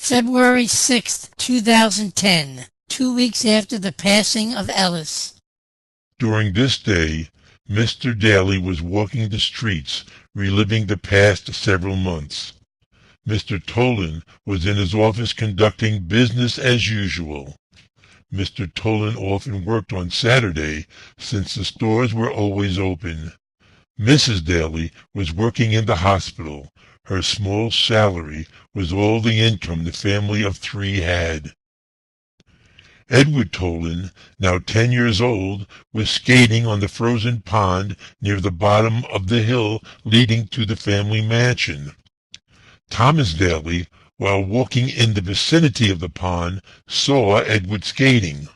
February 6th, 2010, 2 weeks after the passing of Ellis. During this day, Mr. Daly was walking the streets, reliving the past several months. Mr. Tolan was in his office conducting business as usual. Mr. Tolan often worked on Saturday, since the stores were always open. Mrs. Daly was working in the hospital. Her small salary was all the income the family of 3 had. Edward Tolan, now 10 years old, was skating on the frozen pond near the bottom of the hill leading to the family mansion. Thomas Daly, while walking in the vicinity of the pond, saw Edward skating.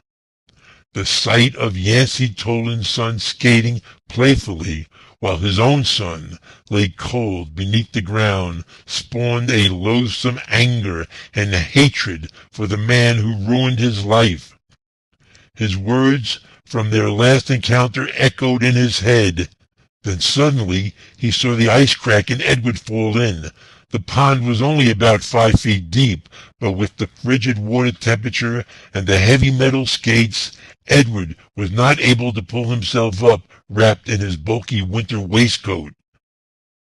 The sight of Yancey Tolan's son skating playfully while his own son lay cold beneath the ground spawned a loathsome anger and hatred for the man who ruined his life. His words from their last encounter echoed in his head. Then suddenly he saw the ice crack and Edward fall in. The pond was only about 5 feet deep, but with the frigid water temperature and the heavy metal skates, Edward was not able to pull himself up wrapped in his bulky winter waistcoat.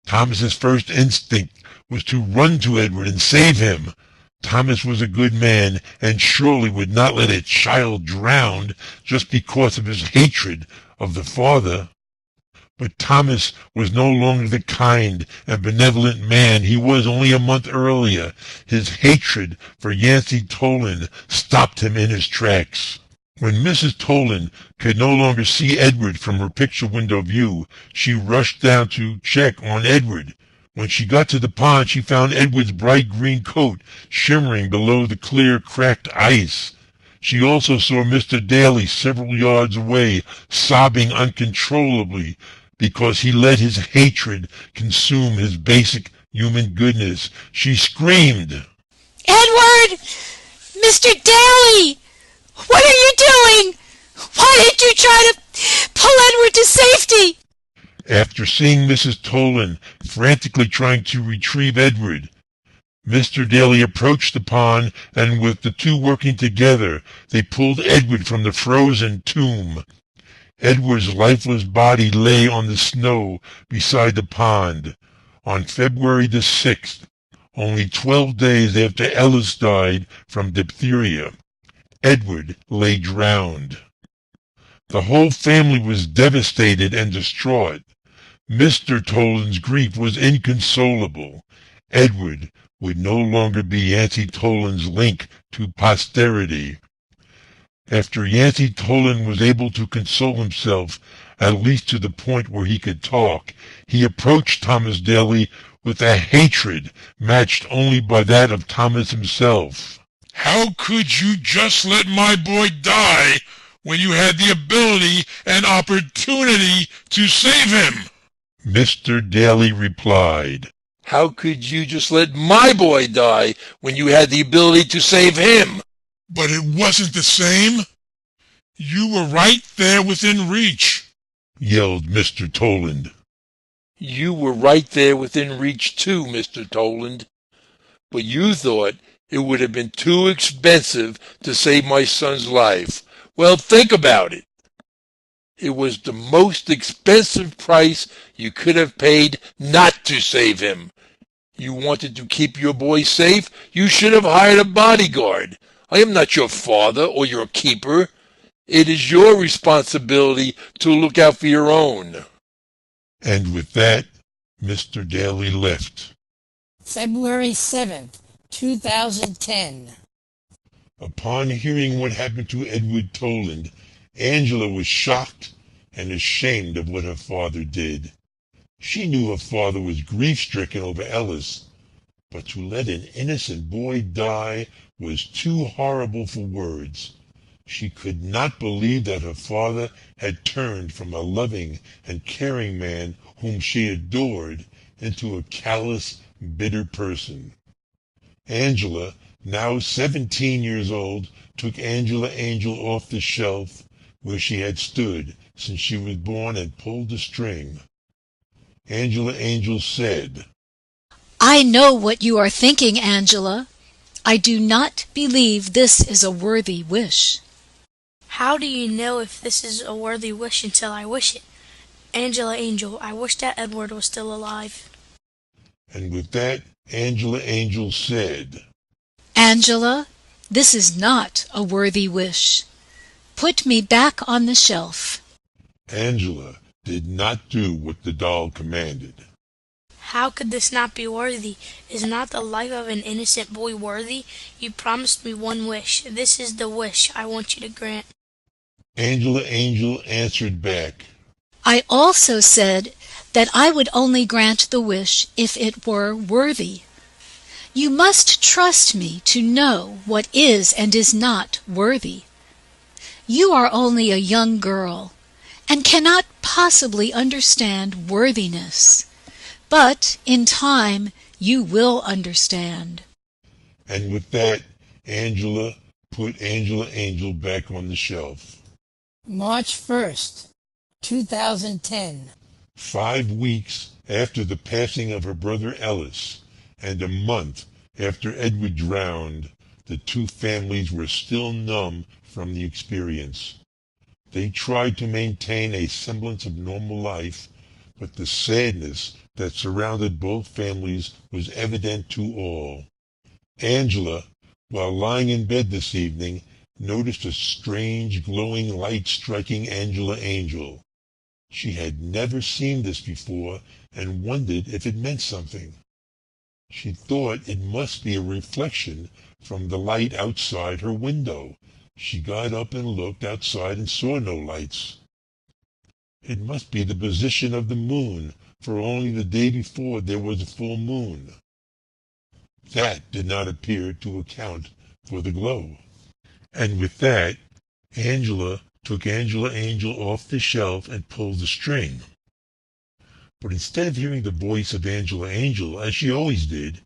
Thomas's first instinct was to run to Edward and save him. Thomas was a good man and surely would not let a child drown just because of his hatred of the father. But Thomas was no longer the kind and benevolent man he was only a month earlier. His hatred for Yancey Tolan stopped him in his tracks. When Mrs. Tolan could no longer see Edward from her picture window view, she rushed down to check on Edward. When she got to the pond, she found Edward's bright green coat shimmering below the clear, cracked ice. She also saw Mr. Daly several yards away, sobbing uncontrollably because he let his hatred consume his basic human goodness. She screamed, "Edward! Mr. Daly! What are you doing? Why did you try to pull Edward to safety?" After seeing Mrs. Tolan frantically trying to retrieve Edward, Mr. Daly approached the pond, and with the two working together, they pulled Edward from the frozen tomb. Edward's lifeless body lay on the snow beside the pond. On February the 6th, only 12 days after Ellis died from diphtheria, Edward lay drowned. The whole family was devastated and distraught. Mr. Tolan's grief was inconsolable. Edward would no longer be Yancey Tolan's link to posterity. After Yancey Tolan was able to console himself, at least to the point where he could talk, he approached Thomas Daly with a hatred matched only by that of Thomas himself. "How could you just let my boy die when you had the ability and opportunity to save him?" Mr. Daly replied, "How could you just let my boy die when you had the ability to save him?" "But it wasn't the same. You were right there within reach," yelled Mr. Tolan. "You were right there within reach too, Mr. Tolan. But you thought it would have been too expensive to save my son's life. Well, think about it. It was the most expensive price you could have paid not to save him. You wanted to keep your boy safe? You should have hired a bodyguard. I am not your father or your keeper. It is your responsibility to look out for your own." And with that, Mr. Daly left. February 7th, 2010. Upon hearing what happened to Edward Tolan, Angela was shocked and ashamed of what her father did. She knew her father was grief-stricken over Ellis, but to let an innocent boy die was too horrible for words. She could not believe that her father had turned from a loving and caring man whom she adored into a callous, bitter person. Angela, now 17 years old, took Angela Angel off the shelf where she had stood since she was born and pulled the string. Angela Angel said, "I know what you are thinking, Angela. I do not believe this is a worthy wish." How do you know if this is a worthy wish until I wish it? Angela Angel, I wish that Edward was still alive. And with that, Angela Angel said, "Angela, this is not a worthy wish. Put me back on the shelf." Angela did not do what the doll commanded. How could this not be worthy? Is not the life of an innocent boy worthy? You promised me one wish. This is the wish I want you to grant. Angela Angel answered back, "I also said that I would only grant the wish if it were worthy. You must trust me to know what is and is not worthy. You are only a young girl and cannot possibly understand worthiness. But in time you will understand." And with that, Angela put Angela Angel back on the shelf. March 1st, 2010. 5 weeks after the passing of her brother Ellis, and a month after Edward drowned, the two families were still numb from the experience. They tried to maintain a semblance of normal life, but the sadness that surrounded both families was evident to all. Angela, while lying in bed this evening, noticed a strange glowing light striking Angela Angel. She had never seen this before and wondered if it meant something. She thought it must be a reflection from the light outside her window. She got up and looked outside and saw no lights. It must be the position of the moon, for only the day before there was a full moon. That did not appear to account for the glow. And with that, Angela took Angela Angel off the shelf and pulled the string. But instead of hearing the voice of Angela Angel, as she always did,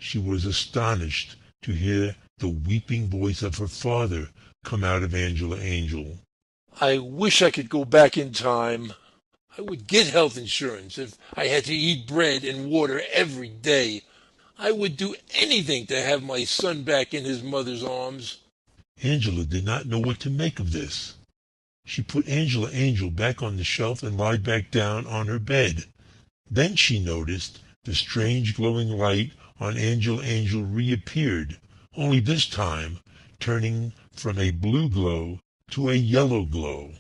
she was astonished to hear the weeping voice of her father come out of Angela Angel. I wish I could go back in time. I would get health insurance if I had to eat bread and water every day. I would do anything to have my son back in his mother's arms. Angela did not know what to make of this. She put Angela Angel back on the shelf and lied back down on her bed. Then she noticed the strange glowing light on Angela Angel reappeared, only this time turning from a blue glow to a yellow glow.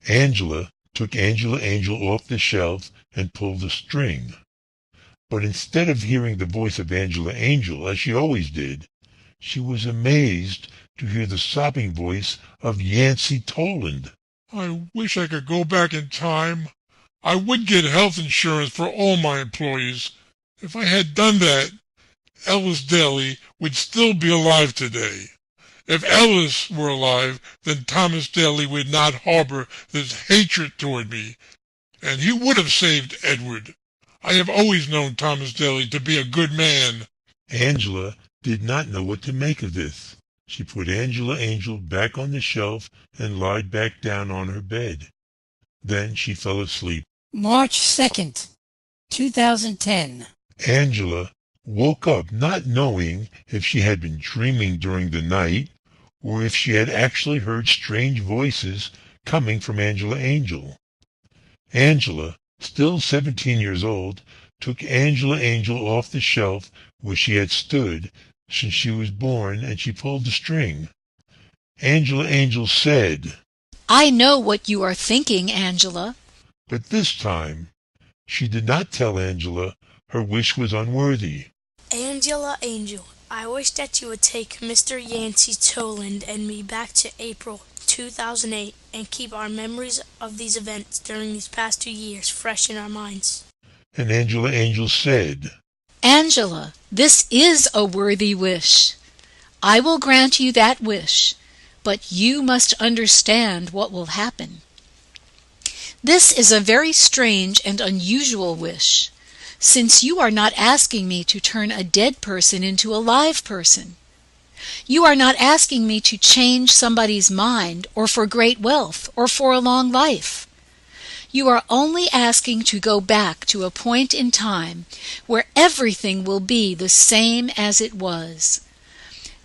Angela took Angela Angel off the shelf and pulled the string. But instead of hearing the voice of Angela Angel, as she always did, she was amazed to hear the sobbing voice of Yancey Toland. I wish I could go back in time. I would get health insurance for all my employees. If I had done that, Ellis Daly would still be alive today. If Ellis were alive, then Thomas Daly would not harbor this hatred toward me, and he would have saved Edward. I have always known Thomas Daly to be a good man. Angela did not know what to make of this. She put Angela Angel back on the shelf and lied back down on her bed. Then she fell asleep. March 2nd, 2010. Angela woke up not knowing if she had been dreaming during the night or if she had actually heard strange voices coming from Angela Angel. Angela, still 17 years old, took Angela Angel off the shelf where she had stood since she was born, and she pulled the string. Angela Angel said, "I know what you are thinking, Angela." But this time she did not tell Angela her wish was unworthy. Angela Angel, I wish that you would take Mr. Yancey Toland and me back to April 2008 and keep our memories of these events during these past 2 years fresh in our minds. And Angela Angel said, "Angela, this is a worthy wish. I will grant you that wish, but you must understand what will happen. This is a very strange and unusual wish, since you are not asking me to turn a dead person into a live person. You are not asking me to change somebody's mind, or for great wealth, or for a long life. You are only asking to go back to a point in time where everything will be the same as it was.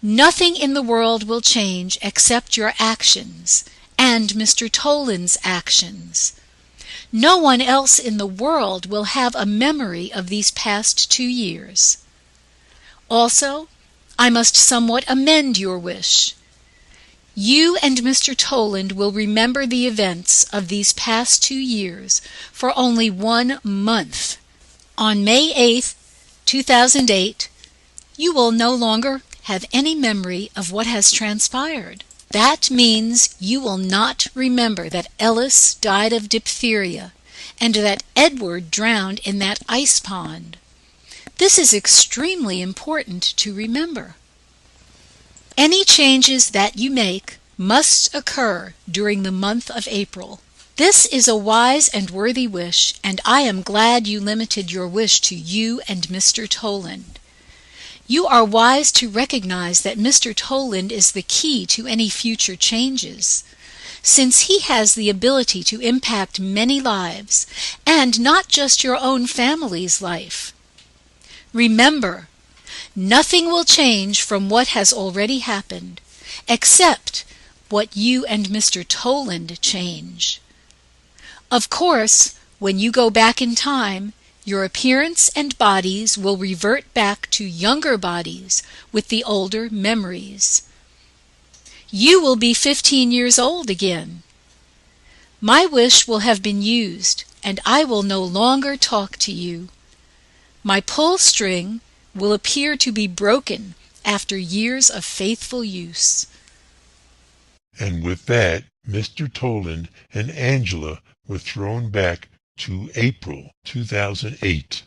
Nothing in the world will change except your actions and Mr. Toland's actions. No one else in the world will have a memory of these past 2 years. Also, I must somewhat amend your wish. You and Mr. Toland will remember the events of these past 2 years for only 1 month. On May 8th, 2008, you will no longer have any memory of what has transpired. That means you will not remember that Ellis died of diphtheria and that Edward drowned in that ice pond. This is extremely important to remember. Any changes that you make must occur during the month of April. This is a wise and worthy wish, and I am glad you limited your wish to you and Mr. Toland. You are wise to recognize that Mr. Toland is the key to any future changes, since he has the ability to impact many lives, and not just your own family's life. Remember, nothing will change from what has already happened, except what you and Mr. Toland change. Of course, when you go back in time, your appearance and bodies will revert back to younger bodies with the older memories. You will be 15 years old again. My wish will have been used, and I will no longer talk to you. My pull string will appear to be broken after years of faithful use. And with that, Mr. Toland and Angela were thrown back to April 2008.